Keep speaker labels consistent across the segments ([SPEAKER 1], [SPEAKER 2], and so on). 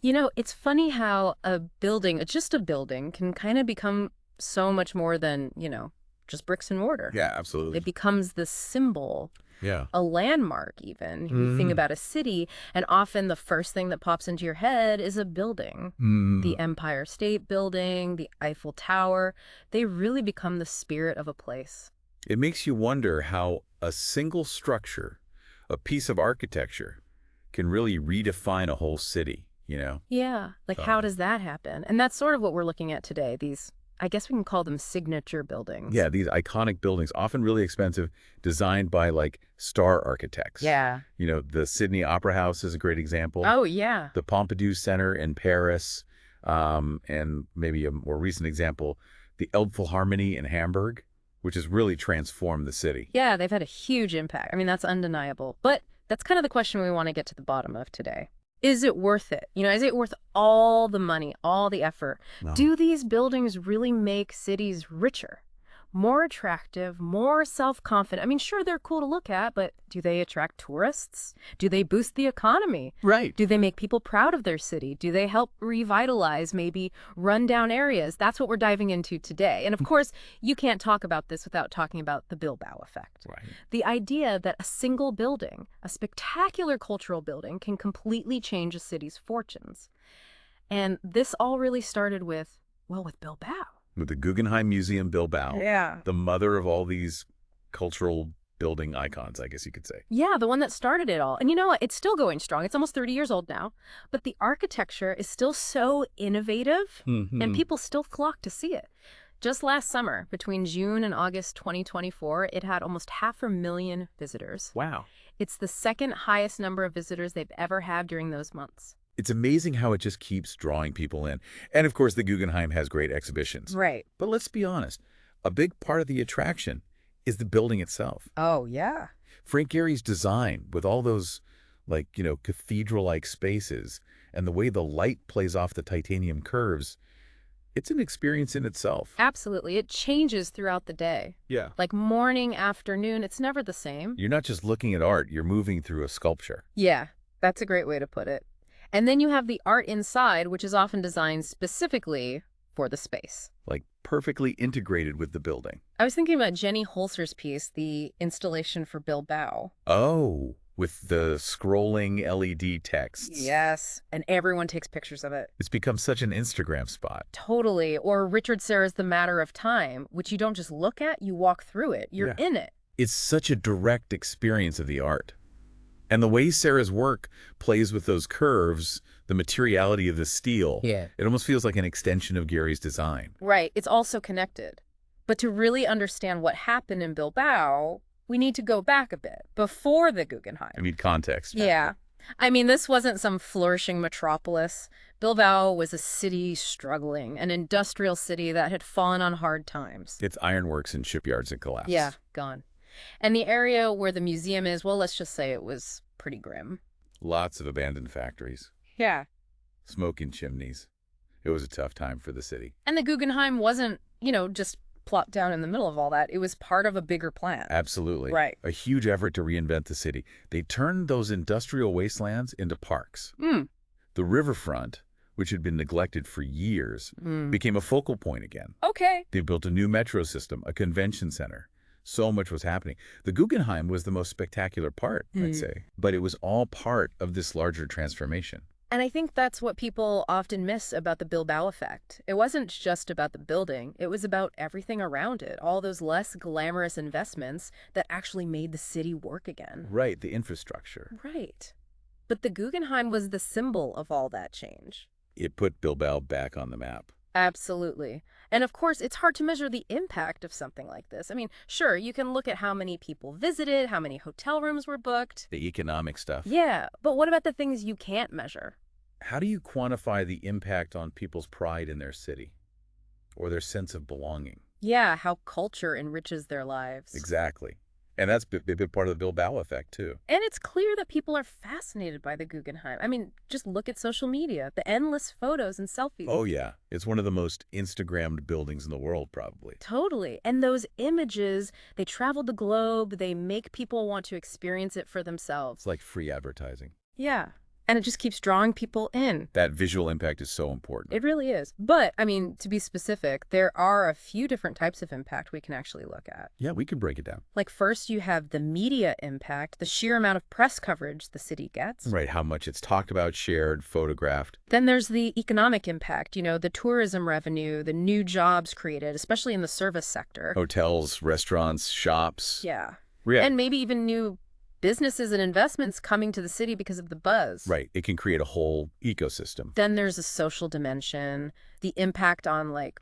[SPEAKER 1] You know, it's funny how a building, just a building, can kind of become so much more than, just bricks and mortar.
[SPEAKER 2] Yeah, absolutely.
[SPEAKER 1] It becomes this symbol,
[SPEAKER 2] Yeah.
[SPEAKER 1] a landmark even. You think about a city, and often the first thing that pops into your head is a building. The Empire State Building, the Eiffel Tower, they really become the spirit of a place.
[SPEAKER 2] It makes you wonder how a single structure, a piece of architecture, can really redefine a whole city, you know?
[SPEAKER 1] Yeah, like how does that happen? And that's sort of what we're looking at today, these, I guess we can call them signature buildings.
[SPEAKER 2] Yeah, these iconic buildings, often really expensive, designed by like star architects.
[SPEAKER 1] Yeah.
[SPEAKER 2] You know, the Sydney Opera House is a great example.
[SPEAKER 1] Oh, yeah.
[SPEAKER 2] The Pompidou Center in Paris, and maybe a more recent example, the Elbphilharmonie in Hamburg, which has really transformed the city.
[SPEAKER 1] Yeah, they've had a huge impact. I mean, that's undeniable. But that's kind of the question we want to get to the bottom of today. Is it worth it? Is it worth all the money, all the effort?
[SPEAKER 2] No.
[SPEAKER 1] Do these buildings really make cities richer, more attractive, more self-confident? I mean, sure, they're cool to look at, but do they attract tourists? Do they boost the economy?
[SPEAKER 2] Right.
[SPEAKER 1] Do they make people proud of their city? Do they help revitalize maybe rundown areas? That's what we're diving into today. And of course, you can't talk about this without talking about the Bilbao Effect.
[SPEAKER 2] Right.
[SPEAKER 1] The idea that a single building, a spectacular cultural building, can completely change a city's fortunes. And this all really started with Bilbao.
[SPEAKER 2] With the Guggenheim Museum Bilbao.
[SPEAKER 1] Yeah.
[SPEAKER 2] The mother of all these cultural building icons, I guess you could say.
[SPEAKER 1] Yeah, the one that started it all. And you know what? It's still going strong. It's almost 30 years old now. But the architecture is still so innovative, and people still flock to see it. Just last summer, between June and August 2024, it had almost 500,000 visitors.
[SPEAKER 2] Wow.
[SPEAKER 1] It's the second highest number of visitors they've ever had during those months.
[SPEAKER 2] It's amazing how it just keeps drawing people in. And of course, the Guggenheim has great exhibitions.
[SPEAKER 1] Right.
[SPEAKER 2] But let's be honest, a big part of the attraction is the building itself.
[SPEAKER 1] Oh, yeah.
[SPEAKER 2] Frank Gehry's design with all those, cathedral-like spaces and the way the light plays off the titanium curves, it's an experience in itself.
[SPEAKER 1] Absolutely. It changes throughout the day.
[SPEAKER 2] Yeah.
[SPEAKER 1] Like morning, afternoon, it's never the same.
[SPEAKER 2] You're not just looking at art, you're moving through a sculpture.
[SPEAKER 1] Yeah, that's a great way to put it. And then you have the art inside, which is often designed specifically for the space.
[SPEAKER 2] Like perfectly integrated with the building.
[SPEAKER 1] I was thinking about Jenny Holzer's piece, the installation for Bilbao.
[SPEAKER 2] Oh, with the scrolling LED texts.
[SPEAKER 1] Yes, and everyone takes pictures of it.
[SPEAKER 2] It's become such an Instagram spot.
[SPEAKER 1] Totally. Or Richard Serra's The Matter of Time, which you don't just look at, you walk through it. You're in it.
[SPEAKER 2] It's such a direct experience of the art. And the way Serra's work plays with those curves, the materiality of the steel, it almost feels like an extension of Gehry's design.
[SPEAKER 1] Right. It's also connected. But to really understand what happened in Bilbao, we need to go back a bit, before the Guggenheim.
[SPEAKER 2] I need context.
[SPEAKER 1] Yeah. I mean, this wasn't some flourishing metropolis. Bilbao was a city struggling, an industrial city that had fallen on hard times.
[SPEAKER 2] Its ironworks and shipyards had collapsed.
[SPEAKER 1] Yeah, gone. And the area where the museum is, well, let's just say it was pretty grim.
[SPEAKER 2] Lots of abandoned factories.
[SPEAKER 1] Yeah.
[SPEAKER 2] Smoking chimneys. It was a tough time for the city.
[SPEAKER 1] And the Guggenheim wasn't, just plopped down in the middle of all that. It was part of a bigger plan.
[SPEAKER 2] Absolutely.
[SPEAKER 1] Right.
[SPEAKER 2] A huge effort to reinvent the city. They turned those industrial wastelands into parks. The riverfront, which had been neglected for years, became a focal point again.
[SPEAKER 1] Okay.
[SPEAKER 2] They built a new metro system, a convention center. So much was happening. The Guggenheim was the most spectacular part, I'd say. But it was all part of this larger transformation.
[SPEAKER 1] And I think that's what people often miss about the Bilbao Effect. It wasn't just about the building. It was about everything around it, all those less glamorous investments that actually made the city work again.
[SPEAKER 2] Right, the infrastructure.
[SPEAKER 1] Right. But the Guggenheim was the symbol of all that change.
[SPEAKER 2] It put Bilbao back on the map.
[SPEAKER 1] Absolutely. And of course, it's hard to measure the impact of something like this. I mean, sure, you can look at how many people visited, how many hotel rooms were booked.
[SPEAKER 2] The economic stuff.
[SPEAKER 1] Yeah, but what about the things you can't measure?
[SPEAKER 2] How do you quantify the impact on people's pride in their city or their sense of belonging?
[SPEAKER 1] Yeah, how culture enriches their lives.
[SPEAKER 2] Exactly. And that's a big part of the Bilbao Effect, too.
[SPEAKER 1] And it's clear that people are fascinated by the Guggenheim. I mean, just look at social media, the endless photos and selfies.
[SPEAKER 2] Oh, yeah. It's one of the most Instagrammed buildings in the world, probably.
[SPEAKER 1] Totally. And those images, they travel the globe. They make people want to experience it for themselves.
[SPEAKER 2] It's like free advertising.
[SPEAKER 1] Yeah. And it just keeps drawing people in.
[SPEAKER 2] That visual impact is so important.
[SPEAKER 1] It really is. But, I mean, to be specific, there are a few different types of impact we can actually look at.
[SPEAKER 2] Yeah, we could break it down.
[SPEAKER 1] Like first you have the media impact, the sheer amount of press coverage the city gets.
[SPEAKER 2] Right, how much it's talked about, shared, photographed.
[SPEAKER 1] Then there's the economic impact, the tourism revenue, the new jobs created, especially in the service sector.
[SPEAKER 2] Hotels, restaurants, shops.
[SPEAKER 1] Yeah.
[SPEAKER 2] Yeah.
[SPEAKER 1] And maybe even new businesses and investments coming to the city because of the buzz.
[SPEAKER 2] Right. It can create a whole ecosystem.
[SPEAKER 1] Then there's a social dimension, the impact on like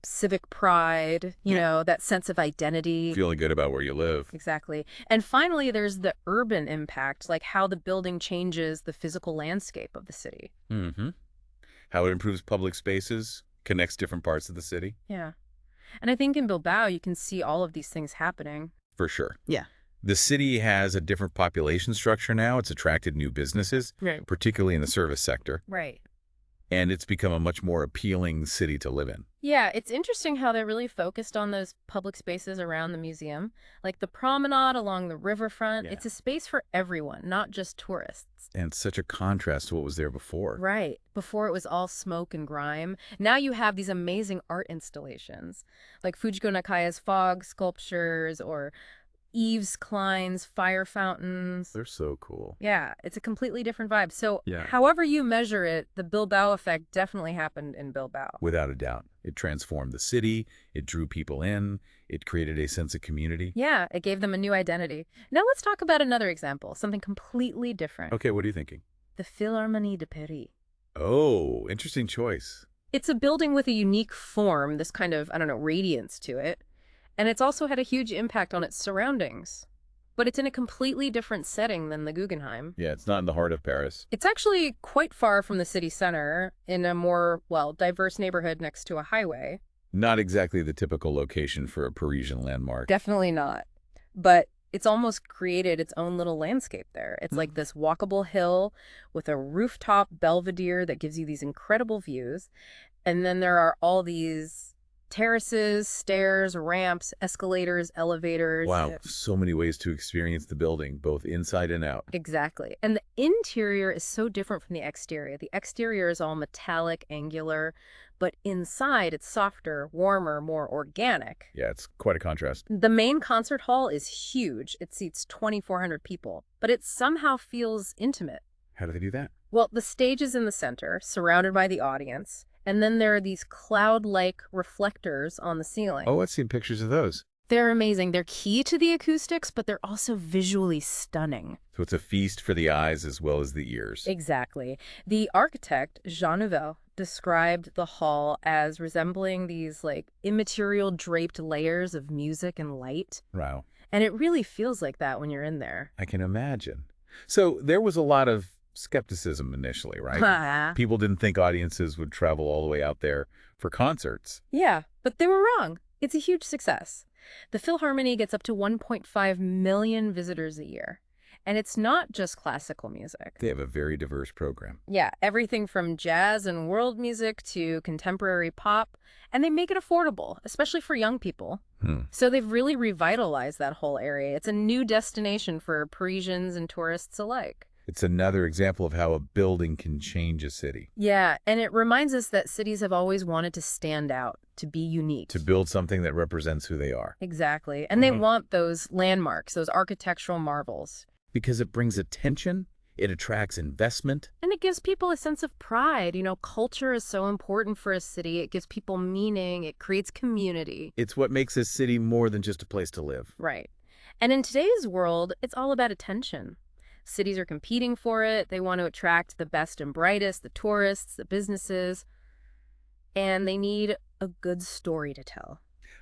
[SPEAKER 1] civic pride, that sense of identity.
[SPEAKER 2] Feeling good about where you live.
[SPEAKER 1] Exactly. And finally, there's the urban impact, like how the building changes the physical landscape of the city.
[SPEAKER 2] Mm-hmm. How it improves public spaces, connects different parts of the city.
[SPEAKER 1] Yeah. And I think in Bilbao, you can see all of these things happening.
[SPEAKER 2] For sure.
[SPEAKER 1] Yeah.
[SPEAKER 2] The city has a different population structure now. It's attracted new businesses,
[SPEAKER 1] Right.
[SPEAKER 2] particularly in the service sector.
[SPEAKER 1] Right.
[SPEAKER 2] And it's become a much more appealing city to live in.
[SPEAKER 1] Yeah, it's interesting how they're really focused on those public spaces around the museum. Like the promenade along the riverfront.
[SPEAKER 2] Yeah.
[SPEAKER 1] It's a space for everyone, not just tourists.
[SPEAKER 2] And it's such a contrast to what was there before.
[SPEAKER 1] Right. Before it was all smoke and grime. Now you have these amazing art installations, like Fujiko Nakaya's fog sculptures or Yves Klein's fire fountains.
[SPEAKER 2] They're so cool.
[SPEAKER 1] Yeah, it's a completely different vibe. So
[SPEAKER 2] Yeah.
[SPEAKER 1] however you measure it, the Bilbao effect definitely happened in Bilbao.
[SPEAKER 2] Without a doubt. It transformed the city. It drew people in. It created a sense of community.
[SPEAKER 1] Yeah, it gave them a new identity. Now let's talk about another example, something completely different.
[SPEAKER 2] Okay, what are you thinking?
[SPEAKER 1] The Philharmonie de Paris.
[SPEAKER 2] Oh, interesting choice.
[SPEAKER 1] It's a building with a unique form, this kind of, radiance to it. And it's also had a huge impact on its surroundings. But it's in a completely different setting than the Guggenheim.
[SPEAKER 2] Yeah, it's not in the heart of Paris.
[SPEAKER 1] It's actually quite far from the city center in a more, diverse neighborhood next to a highway.
[SPEAKER 2] Not exactly the typical location for a Parisian landmark.
[SPEAKER 1] Definitely not. But it's almost created its own little landscape there. It's like this walkable hill with a rooftop belvedere that gives you these incredible views. And then there are all these terraces, stairs, ramps, escalators, elevators.
[SPEAKER 2] Wow, so many ways to experience the building, both inside and out.
[SPEAKER 1] Exactly. And the interior is so different from the exterior. The exterior is all metallic, angular, but inside it's softer, warmer, more organic.
[SPEAKER 2] Yeah, it's quite a contrast.
[SPEAKER 1] The main concert hall is huge. It seats 2,400 people, but it somehow feels intimate.
[SPEAKER 2] How do they do that?
[SPEAKER 1] Well, the stage is in the center, surrounded by the audience. And then there are these cloud-like reflectors on the ceiling.
[SPEAKER 2] Oh, I've seen pictures of those.
[SPEAKER 1] They're amazing. They're key to the acoustics, but they're also visually stunning.
[SPEAKER 2] So it's a feast for the eyes as well as the ears.
[SPEAKER 1] Exactly. The architect, Jean Nouvel, described the hall as resembling these immaterial draped layers of music and light.
[SPEAKER 2] Wow.
[SPEAKER 1] And it really feels like that when you're in there.
[SPEAKER 2] I can imagine. So there was a lot of skepticism initially, right? People didn't think audiences would travel all the way out there for concerts.
[SPEAKER 1] Yeah, but they were wrong. It's a huge success. The Philharmonie gets up to 1.5 million visitors a year. And it's not just classical music.
[SPEAKER 2] They have a very diverse program.
[SPEAKER 1] Yeah, everything from jazz and world music to contemporary pop. And they make it affordable, especially for young people. So they've really revitalized that whole area. It's a new destination for Parisians and tourists alike.
[SPEAKER 2] It's another example of how a building can change a city.
[SPEAKER 1] Yeah, and it reminds us that cities have always wanted to stand out, to be unique.
[SPEAKER 2] To build something that represents who they are.
[SPEAKER 1] Exactly. And they want those landmarks, those architectural marvels.
[SPEAKER 2] Because it brings attention, it attracts investment.
[SPEAKER 1] And it gives people a sense of pride. Culture is so important for a city. It gives people meaning. It creates community.
[SPEAKER 2] It's what makes a city more than just a place to live.
[SPEAKER 1] Right. And in today's world, it's all about attention. Cities are competing for it. They want to attract the best and brightest, the tourists, the businesses. And they need a good story to tell.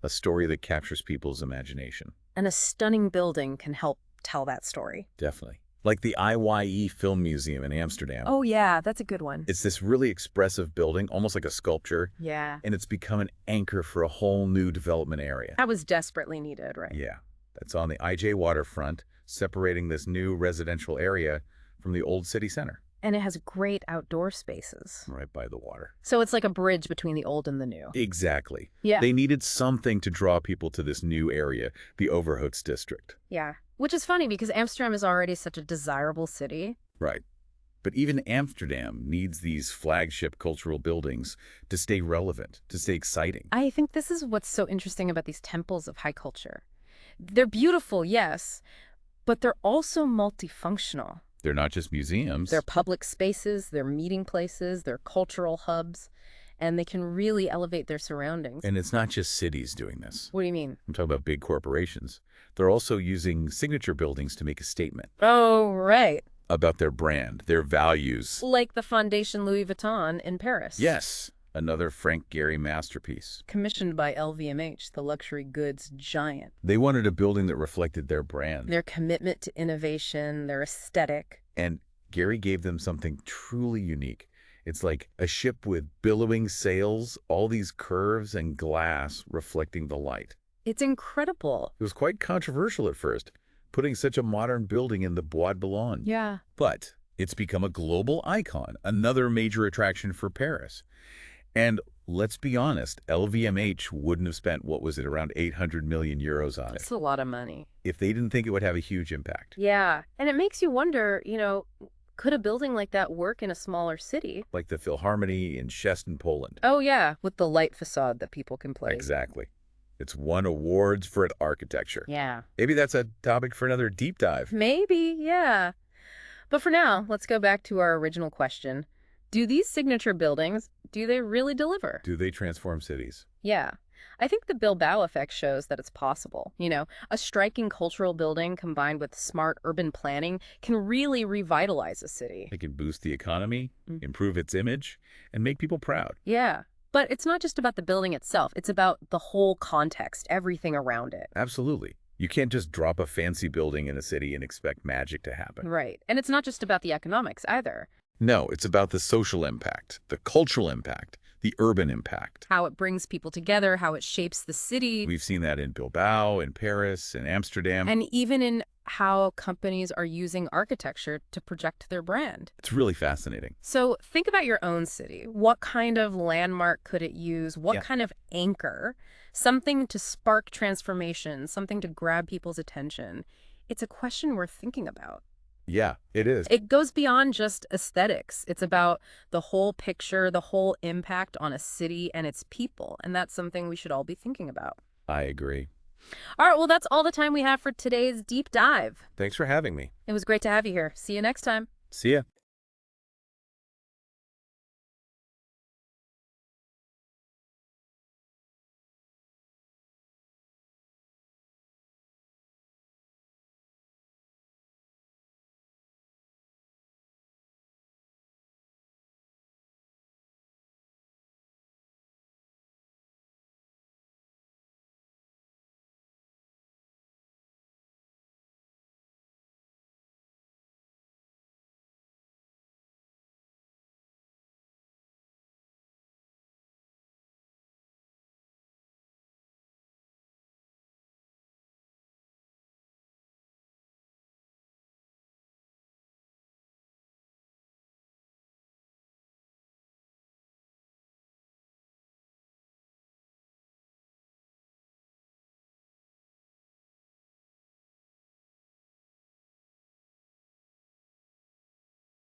[SPEAKER 2] A story that captures people's imagination.
[SPEAKER 1] And a stunning building can help tell that story.
[SPEAKER 2] Definitely. Like the IYE Film Museum in Amsterdam.
[SPEAKER 1] Oh, yeah, that's a good one.
[SPEAKER 2] It's this really expressive building, almost like a sculpture.
[SPEAKER 1] Yeah.
[SPEAKER 2] And it's become an anchor for a whole new development area.
[SPEAKER 1] That was desperately needed, right?
[SPEAKER 2] Yeah. That's on the IJ waterfront, separating this new residential area from the old city center.
[SPEAKER 1] And it has great outdoor spaces.
[SPEAKER 2] Right by the water.
[SPEAKER 1] So it's like a bridge between the old and the new.
[SPEAKER 2] Exactly.
[SPEAKER 1] Yeah.
[SPEAKER 2] They needed something to draw people to this new area, the Overhoots district.
[SPEAKER 1] Yeah. Which is funny because Amsterdam is already such a desirable city.
[SPEAKER 2] Right. But even Amsterdam needs these flagship cultural buildings to stay relevant, to stay exciting.
[SPEAKER 1] I think this is what's so interesting about these temples of high culture. They're beautiful, yes, but they're also multifunctional.
[SPEAKER 2] They're not just museums.
[SPEAKER 1] They're public spaces, they're meeting places, they're cultural hubs, and they can really elevate their surroundings.
[SPEAKER 2] And it's not just cities doing this.
[SPEAKER 1] What do you mean?
[SPEAKER 2] I'm talking about big corporations. They're also using signature buildings to make a statement.
[SPEAKER 1] Oh, right.
[SPEAKER 2] About their brand, their values.
[SPEAKER 1] Like the Fondation Louis Vuitton in Paris.
[SPEAKER 2] Yes, another Frank Gehry masterpiece.
[SPEAKER 1] Commissioned by LVMH, the luxury goods giant.
[SPEAKER 2] They wanted a building that reflected their brand.
[SPEAKER 1] Their commitment to innovation, their aesthetic.
[SPEAKER 2] And Gehry gave them something truly unique. It's like a ship with billowing sails, all these curves and glass reflecting the light.
[SPEAKER 1] It's incredible.
[SPEAKER 2] It was quite controversial at first, putting such a modern building in the Bois de Boulogne.
[SPEAKER 1] Yeah.
[SPEAKER 2] But it's become a global icon, another major attraction for Paris. And let's be honest, LVMH wouldn't have spent, what was it, around 800 million euros on it.
[SPEAKER 1] That's a lot of money.
[SPEAKER 2] If they didn't think it would have a huge impact.
[SPEAKER 1] Yeah. And it makes you wonder, could a building like that work in a smaller city?
[SPEAKER 2] Like the Philharmony in Szczecin, Poland.
[SPEAKER 1] Oh, yeah, with the light facade that people can play.
[SPEAKER 2] Exactly. It's won awards for its architecture.
[SPEAKER 1] Yeah.
[SPEAKER 2] Maybe that's a topic for another deep dive.
[SPEAKER 1] Maybe, yeah. But for now, let's go back to our original question. Do these signature buildings, do they really deliver?
[SPEAKER 2] Do they transform cities?
[SPEAKER 1] Yeah. I think the Bilbao Effect shows that it's possible. A striking cultural building combined with smart urban planning can really revitalize a city.
[SPEAKER 2] It can boost the economy, improve its image, and make people proud.
[SPEAKER 1] Yeah. But it's not just about the building itself. It's about the whole context, everything around it.
[SPEAKER 2] Absolutely. You can't just drop a fancy building in a city and expect magic to happen.
[SPEAKER 1] Right. And it's not just about the economics either.
[SPEAKER 2] No, it's about the social impact, the cultural impact, the urban impact.
[SPEAKER 1] How it brings people together, how it shapes the city.
[SPEAKER 2] We've seen that in Bilbao, in Paris, in Amsterdam.
[SPEAKER 1] And even in how companies are using architecture to project their brand.
[SPEAKER 2] It's really fascinating.
[SPEAKER 1] So think about your own city. What kind of landmark could it use? What kind of anchor? Something to spark transformation, something to grab people's attention. It's a question worth thinking about.
[SPEAKER 2] Yeah, it is.
[SPEAKER 1] It goes beyond just aesthetics. It's about the whole picture, the whole impact on a city and its people. And that's something we should all be thinking about.
[SPEAKER 2] I agree.
[SPEAKER 1] All right, well, that's all the time we have for today's deep dive.
[SPEAKER 2] Thanks for having me.
[SPEAKER 1] It was great to have you here. See you next time.
[SPEAKER 2] See ya.